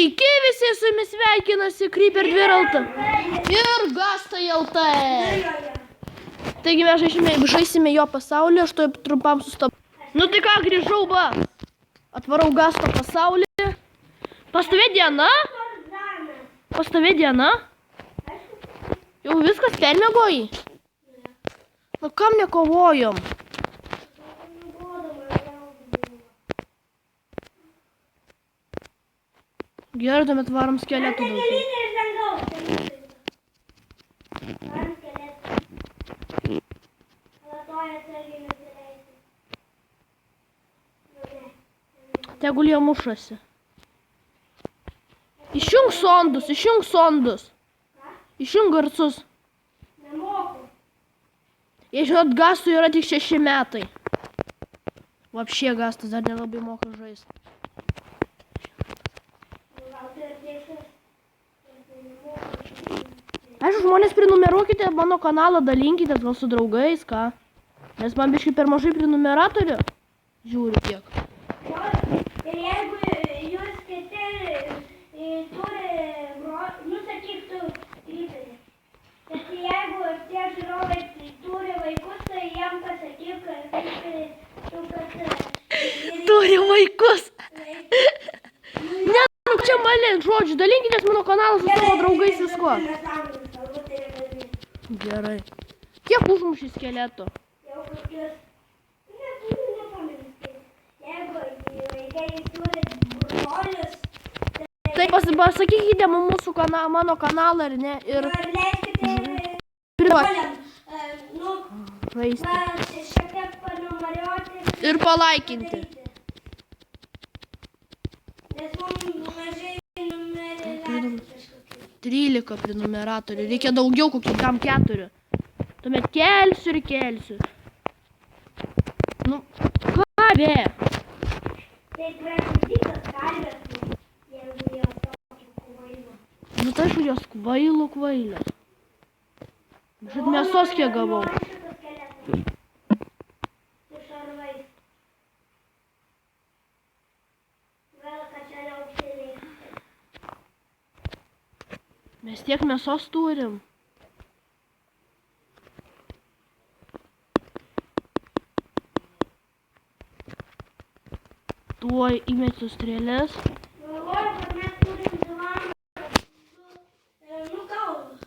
Sveiki visi, su jumis sveikinasi Creeper 2 LT ir Gasta LT. Taigi mes žaisime jo pasaulį, aš to trumpam sustabdau. Nu tai ką, grįžau, va. Atvarau Gasto pasaulį. Pastovė diena? Pastovė diena? Jau viskas permiegojai? Nu kam nekovojom? Gerai, tuomet varom skeletų daugiau. Tegul jie mušasi. Išjung sondus, išjung sondus. Išjung garsus. Jei žinot, Gastui yra tik 6 metai. Vapšė Gastas dar nelabai moka žaisti. Aišku, žmonės prenumeruokite mano kanalą, dalinkite gal su draugais, ką. Nes man biškai per mažai prenumeratorių. Žiūriu kiek. Ir jeigu jūs kiti turi, nu sakyk tu, Creeperį. Bet jeigu tie žiūrovai turi vaikus, tai jam pasakyk, kad Turi vaikus. Ne, nu čia malin, žodžiu, dalinkitės mano kanalą su savo draugais visko. Gerai. Kiek užmušį skeletų? Jau kokius, jeigu vaikai turi brolius, Tai pasakykite mūsų mano kanalą ir ne. Ir leiskite priduoti. Nu, Žaisti. šiek tiek panumeriuoti. Ir palaikinti. Nes mums mažai numerių kažkokių. 13 prenumeratorių. Reikia daugiau, kokį kam 4. Tuomet kelsiu ir kelsiu. Nu, ką be? Tai pražudytas kalbės, jeigu jos tokį kvailą. Nu tai aišku, jos kvailės. Žinot, mėsos kiek gavau. Su šarvais. Gal, kad čia neaukštėliai. Mes tiek mėsos turim. Tuoj įmesiu strėlės. Galvoju, kad mes turim divaną su kaulu.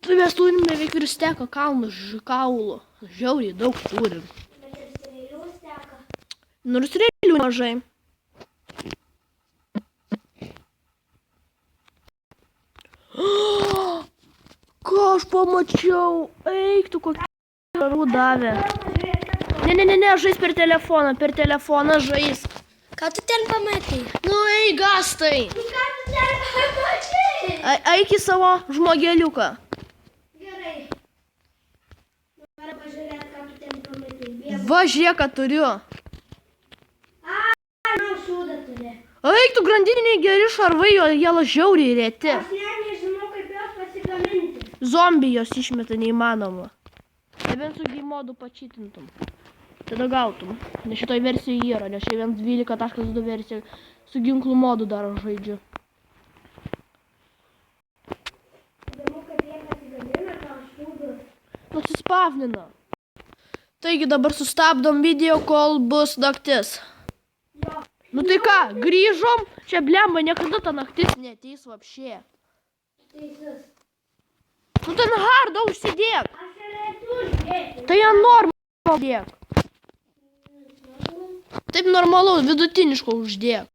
Tai mes turim beveik ir steką kalnų kaulų. Žiauriai daug turim. Bet ir strėlių steka. Nors strėlių mažai. Ką aš pamačiau? Eik tu, kokį karų davė. Ne, žais per telefoną žais. Ką tu ten pamatai? Nu, ei, Gastai. Ką tu ten pamatai? Eik į savo žmogeliuką. Gerai. Noriu pažiūrėti, ką tu ten pamatai. Va, žiūrėk, ką turiu. Nu, šūdą turi. Eik tu, grandininiai geri šarvai, jie žiauriai reti. Aš nežinau, kaip jos pasigaminti. Zombijos išmeta neįmanoma. Nebent su game modu pačytintum. Tada gautum. Nes šitoj versijoje yra, nes čia 1.12.2 versija su ginklų modu dar žaidžiu. Įdomu, kaip jie pasigamina tą šūdą. Nusispavnina. Taigi dabar sustabdom video, kol bus naktis. Jo. Nu tai ką, grįžom? Čia blemba, niekada ta naktis neateis vapšė. Teisus. Nu ten hardą užsidėk. Aš ir esu žiūrėti. Tai ant normą uždėk. Taip normalu, vidutiniško uždėk.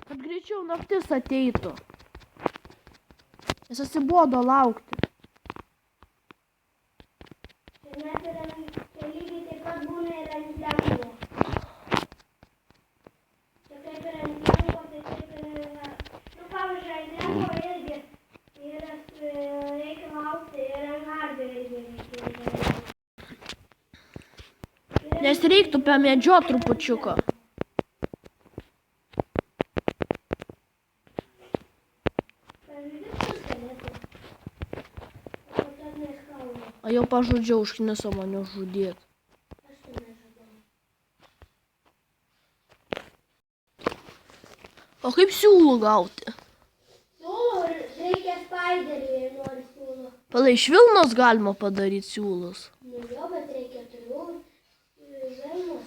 Kad greičiau naktis ateitų. Nes atsibodo laukti. Net ir lygiai taip pat būna ir ant lengvo. Čia kaip ir ant lengvo, tai taip ir yra. Nu, pavyzdžiui, ant lengvo irgi reikia laukti ir ant hardo irgi reikia. Nes reiktų pamedžiot trupučiuką. A jau pažudžiau, užkniso mane žudėt. O kaip siūlų gauti? Siūlo reikia spaiderį, jei nori siūlo. Pala, iš Vilnos galima padaryti siūlus. Nu jo, bet reikia toliau Vilnos.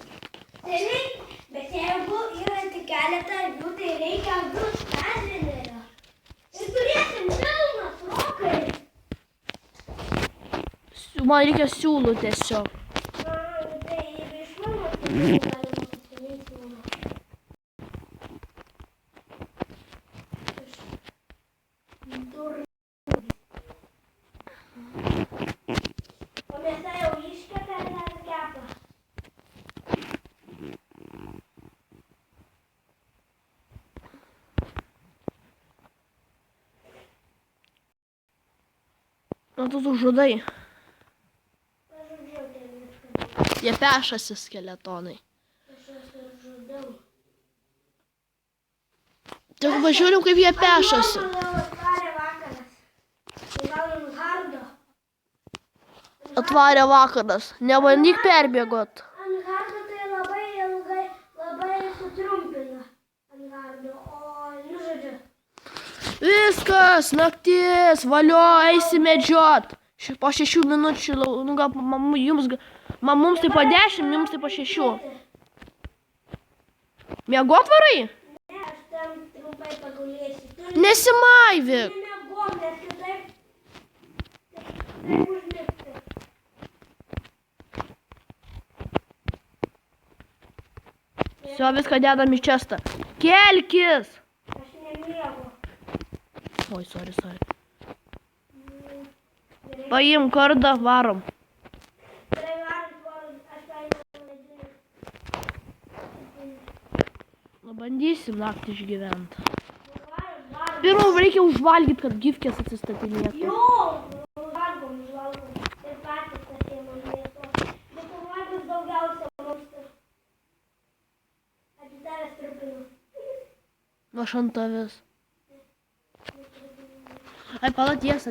Tai reikia, bet jeigu yra tik keletą avių, tai reikia avių stadlerio. Ir turėsim Vilnos, Rokai. Man reikia siūlų tiesiog. Tai ir iš Vilnos galima pasiminti siūlo. O mėsa jau iškepė ar dar kepa? Na, tu žudai. Aš žudžiau ten viską. Jie pešasi skeletonai. Aš juos žudau. Tik pažiūrim, kaip jie pešasi. Atvarė vakaras. Tai gal ant hardo. Atvarė vakaras. Nebandyk perbėgot. Ant hardo tai labai ilgai, labai sutrumpina. Ant hardo, o nu žodžiu. Viskas, naktis, valio, eisi medžiot. Po 6 minučių, nu gal mums tai po 10, jums tai po 6. Miegot varai? Ne, aš ten trumpai pagulėsiu. Nesimaivyk. Nemiegom, nes kitaip užmigti. Visą viską dedam į čestą. Kelkis. Aš nemiegu. Oi, sorry. Paim kardą, varom. Gerai, varom, aš paėmiau ledinį. Bandysim naktį išgyventi. Varom. Pirmą reikia užvalgyti, kad gyvkės atsistatinėtų. Jo, valgom. Ir patys pasiėmam mėsos. Bet valgos daugiausia mums. Atitavęs trupinu. Aš ant tavęs. Ai, pala, tiesa.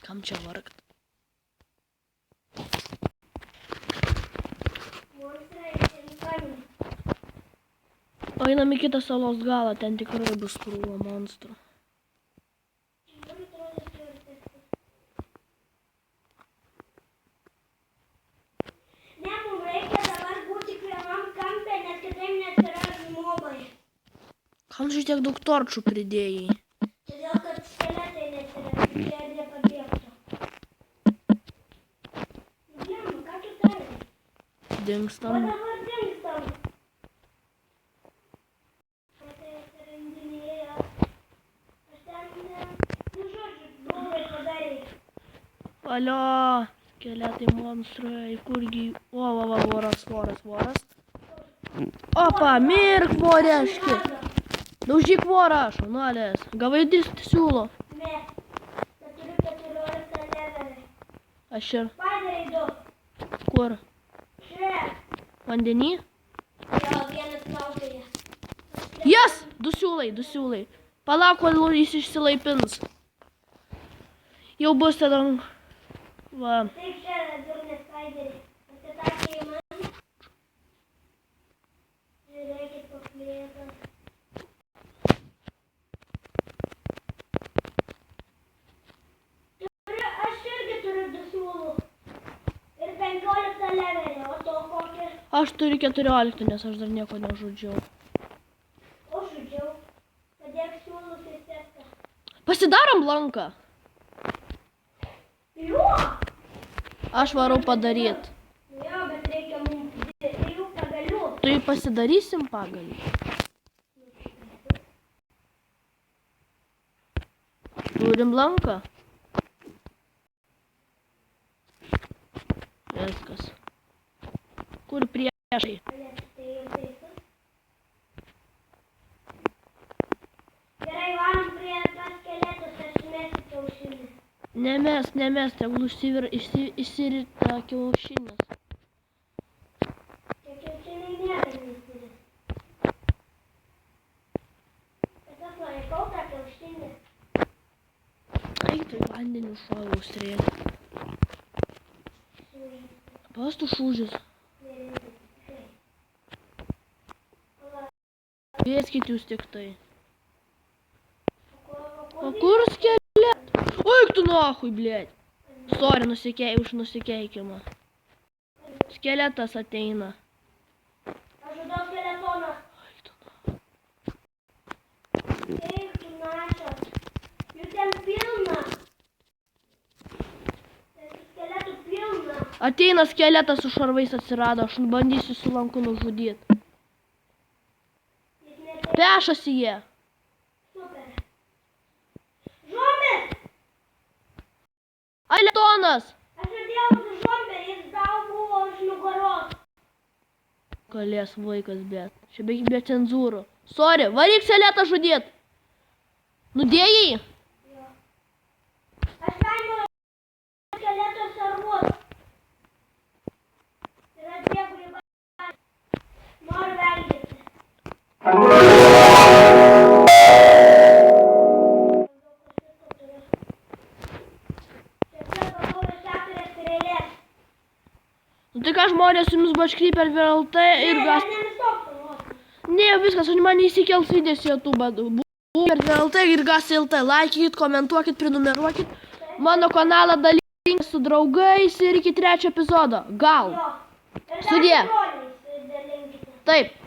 Kam čia vargt? Monstrai ir kamiai. Einam į kitą salos galą, ten tikrai bus krūva monstrų. Ne, mums reikia dabar būti vienam kampe, nes kitaip neatsiras mobai. Kam čia tiek daug torčų pridėjai? Todėl, kad skeletai neatsiras, čia ir nepabėgtų. Diema, ką tu darai? O Dingstam. dabar dingstam. Tai atsirandinėja. Aš ten, nu žodžiu, blogai padarai. Alio, skeletai monstrai, kurgi... O, voras. Opa, mirk, voreški. Daužyk vorą, šaunuolės. Gavai dirbti siūlo. Ne, bet turiu 14 levelį. Aš ir. Spaideriai 2. Kur? Čia. Vandenį? Jo, vienas plaukioja. Jas! Du siūlai. Palauk, kol jis išsilaipins. Jau bus tada... Va. Taip, čia durne spaideriai. Atsitakė į mane. Žiūrėkit, paplėtas. Aš irgi turiu 2 siūlų. Ir 15 levelį, o to kokią? Aš turiu 14, nes aš dar nieko nežudžiau. O žudžiau. Padėk siūlus į seską. Pasidarom lanką. Jo! Aš varau padaryt. Jo, bet reikia mums 3 pagalių. Tai pasidarysim pagalį. Turim lanką. Viskas. Kur priešai? Gerai, varom prie tos skeletus, aš mėsiu kiaušinį. Nemes, tegul išsirita kiaušinis. Tie kiaušiniai nėra nesiris. Bet aš laikau tą kiaušinį. Eik, tai vandeniu šuoliau strėlę. Pas tu šūžis. O Vėskit jūs tik tai. O kur skeletas? Oi, tu nuochui, blėt. Sorry, už nusikeikimą. Skeletas ateina. Aš žudau skeletoną. Oi, tu nuochui. Eik, tu našas. Jų ten pilna. Skeletų pilna. Ateina skeletas su šarvais atsirado, aš bandysiu su lanku nužudyti. Jis net Pešasi jie. super. Žombė! Ai, letonas! Aš atėjau su žombė, jis tau buvo už nugaros. Kalės vaikas, bet. Čia be cenzūrų. Sorry, varyk skeletą žudyt. Nudėjai? Jo. Aš vengiu skeleto sarvus. Yra tie, kurie noriu vengti. Nu tai ką žmonės, su jumis buvo Creeper VLT ir gas... Ne, viskas, man įsikels videos į YouTube. Creeper VLT ir gas LT. Laikykit, komentuokit, prenumeruokit. Mano kanalą dalinkit su draugais ir iki 3 epizodo. Gal. Sudie. Taip.